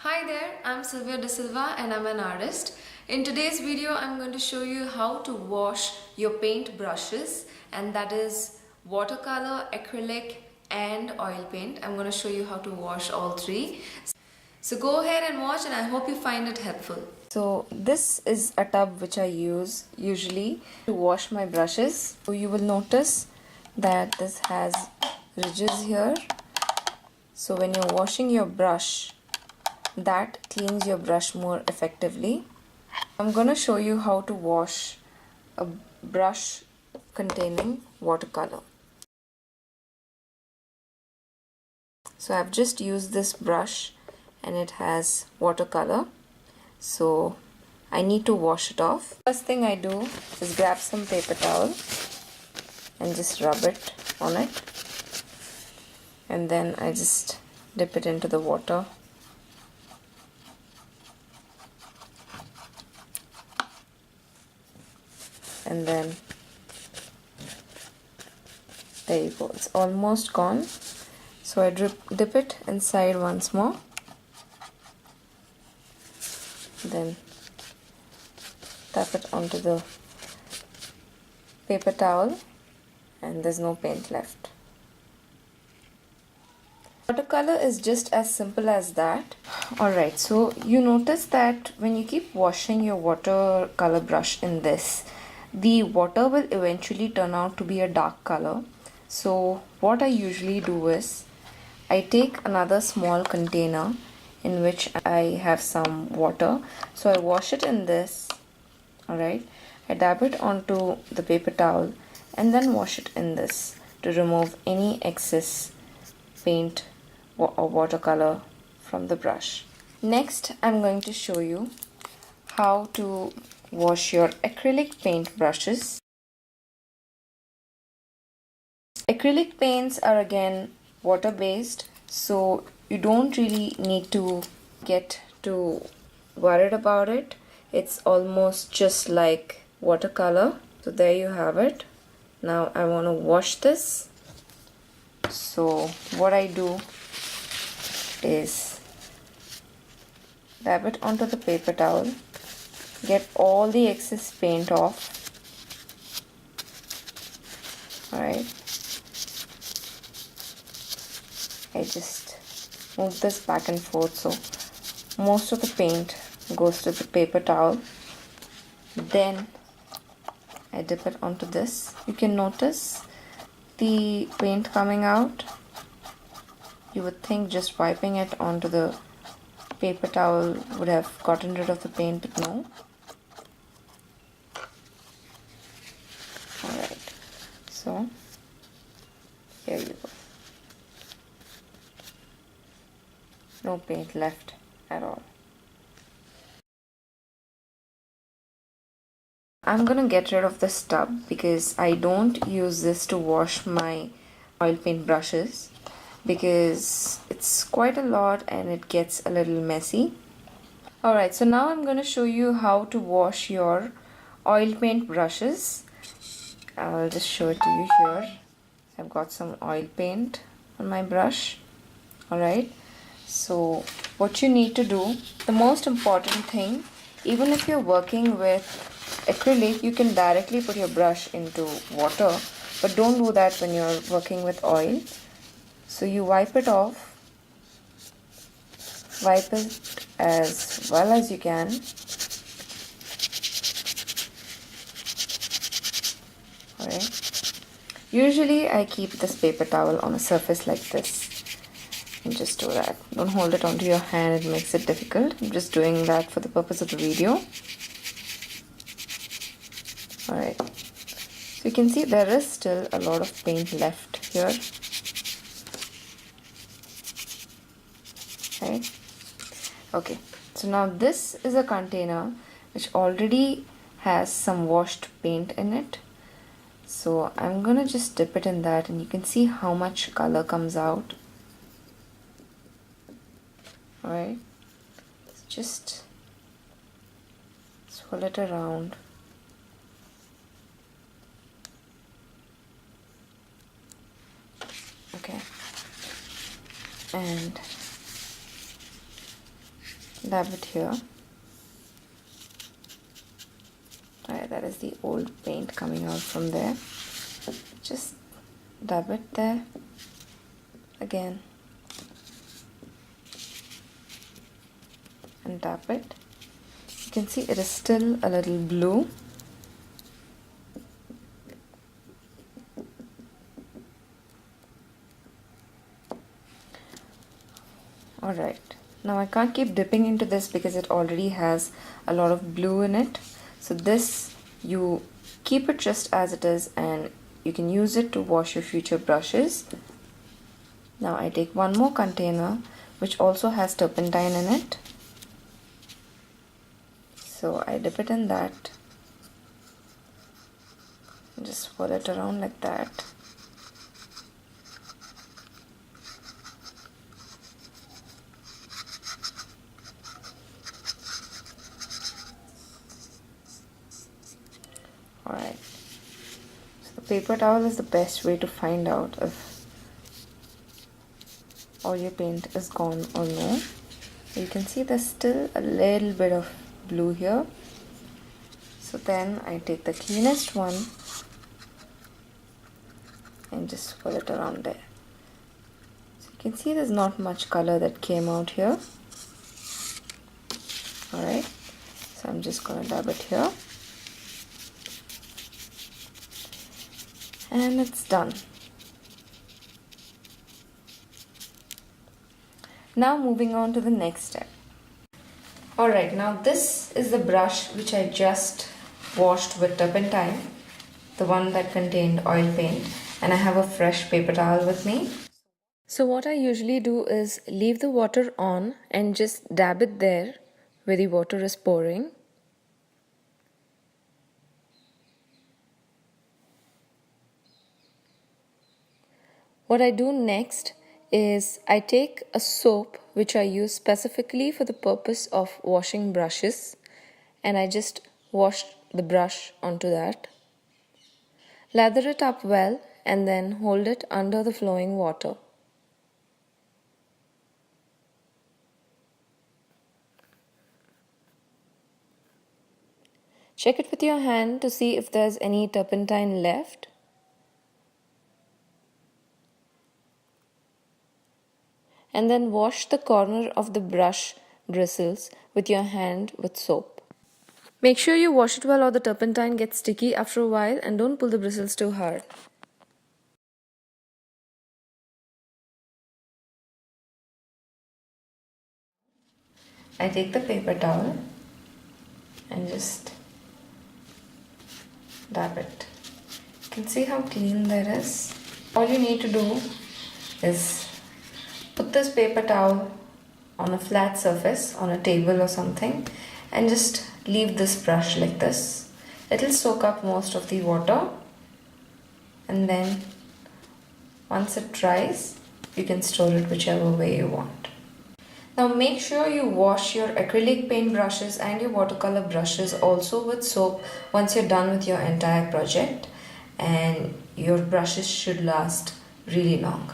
Hi there, I'm Sylvia D'Silva and I'm an artist. In today's video, I'm going to show you how to wash your paint brushes, and that is watercolor, acrylic and oil paint. I'm going to show you how to wash all three. So go ahead and watch, and I hope you find it helpful. So this is a tub which I use usually to wash my brushes. So you will notice that this has ridges here. So when you're washing your brush, that cleans your brush more effectively. I'm gonna show you how to wash a brush containing watercolor. So I've just used this brush and it has watercolor, so I need to wash it off. First thing I do is grab some paper towel and just rub it on it, and then I just dip it into the water. And then there you go, it's almost gone. So I dip it inside once more, then tap it onto the paper towel, and there's no paint left. Watercolor is just as simple as that. Alright, so you notice that when you keep washing your watercolor brush in this, the water will eventually turn out to be a dark color. So what I usually do is I take another small container in which I have some water. So I wash it in this. Alright, I dab it onto the paper towel and then wash it in this to remove any excess paint or watercolor from the brush. Next, I'm going to show you how to wash your acrylic paint brushes. Acrylic paints are again water based, so you don't really need to get too worried about it. It's almost just like watercolor. So there you have it. Now I want to wash this. So what I do is dab it onto the paper towel, get all the excess paint off. Alright, I just move this back and forth so most of the paint goes to the paper towel. Then I dip it onto this. You can notice the paint coming out. You would think just wiping it onto the paper towel would have gotten rid of the paint, but no. Alright, so here you go. No paint left at all. I'm gonna get rid of this tub because I don't use this to wash my oil paint brushes because it's quite a lot and it gets a little messy. Alright, so now I'm gonna show you how to wash your oil paint brushes. I'll just show it to you here. I've got some oil paint on my brush. Alright, so what you need to do, the most important thing, even if you're working with acrylic, you can directly put your brush into water, but don't do that when you're working with oil. So you wipe it off, wipe it as well as you can. Alright. Usually I keep this paper towel on a surface like this. And just do that. Don't hold it onto your hand, it makes it difficult. I'm just doing that for the purpose of the video. Alright, so you can see there is still a lot of paint left here. Right? Okay, so now this is a container which already has some washed paint in it. So I'm gonna just dip it in that, and you can see how much color comes out. Alright, just swirl it around. Okay, and dab it here. Alright, that is the old paint coming out from there. Just dab it there again and dab it. You can see it is still a little blue. Alright, now I can't keep dipping into this because it already has a lot of blue in it. So this, you keep it just as it is and you can use it to wash your future brushes. Now I take one more container which also has turpentine in it. So I dip it in that and just swirl it around like that. Alright, so the paper towel is the best way to find out if all your paint is gone or no. You can see there's still a little bit of blue here. So then I take the cleanest one and just swirl it around there. So you can see there's not much color that came out here. Alright, so I'm just gonna dab it here. And it's done. Now moving on to the next step. Alright, now this is the brush which I just washed with turpentine, the one that contained oil paint, and I have a fresh paper towel with me. So what I usually do is leave the water on and just dab it there where the water is pouring. What I do next is I take a soap which I use specifically for the purpose of washing brushes, and I just wash the brush onto that. Lather it up well and then hold it under the flowing water. Check it with your hand to see if there's any turpentine left. And then wash the corner of the brush bristles with your hand with soap. Make sure you wash it well or the turpentine gets sticky after a while, and don't pull the bristles too hard. I take the paper towel and just dab it. You can see how clean that is. All you need to do is put this paper towel on a flat surface, on a table or something, and just leave this brush like this. It'll soak up most of the water, and then once it dries, you can store it whichever way you want. Now make sure you wash your acrylic paint brushes and your watercolor brushes also with soap once you're done with your entire project, and your brushes should last really long.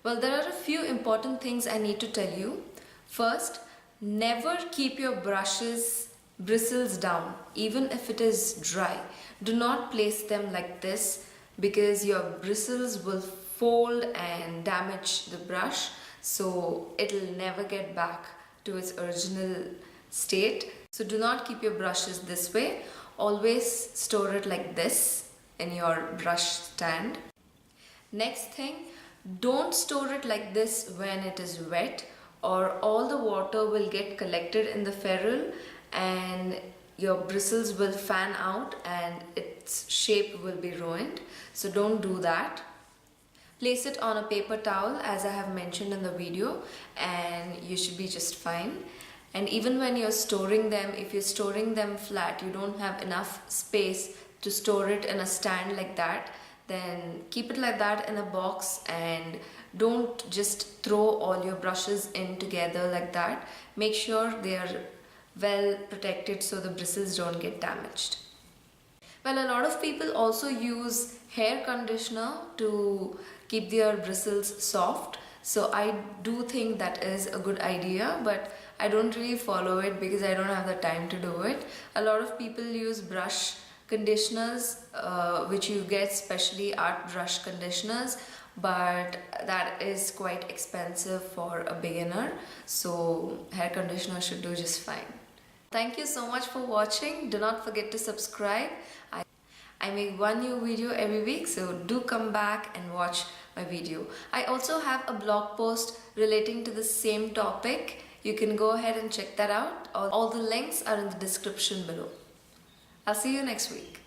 Well, there are a few important things I need to tell you. First, never keep your brushes bristles down, even if it is dry. Do not place them like this because your bristles will fold and damage the brush, so it'll never get back to its original state. So do not keep your brushes this way. Always store it like this in your brush stand. Next thing, don't store it like this when it is wet, or all the water will get collected in the ferrule and your bristles will fan out and its shape will be ruined. So don't do that. Place it on a paper towel as I have mentioned in the video, and you should be just fine. And even when you're storing them, if you're storing them flat, you don't have enough space to store it in a stand like that, then keep it like that in a box, and don't just throw all your brushes in together like that. Make sure they are well protected so the bristles don't get damaged. Well, a lot of people also use hair conditioner to keep their bristles soft. So I do think that is a good idea, but I don't really follow it because I don't have the time to do it. A lot of people use brush conditioners, which you get, specially art brush conditioners, but that is quite expensive for a beginner. So hair conditioner should do just fine. Thank you so much for watching. Do not forget to subscribe. I make one new video every week, so do come back and watch my video. I also have a blog post relating to the same topic. You can go ahead and check that out. All the links are in the description below. I'll see you next week.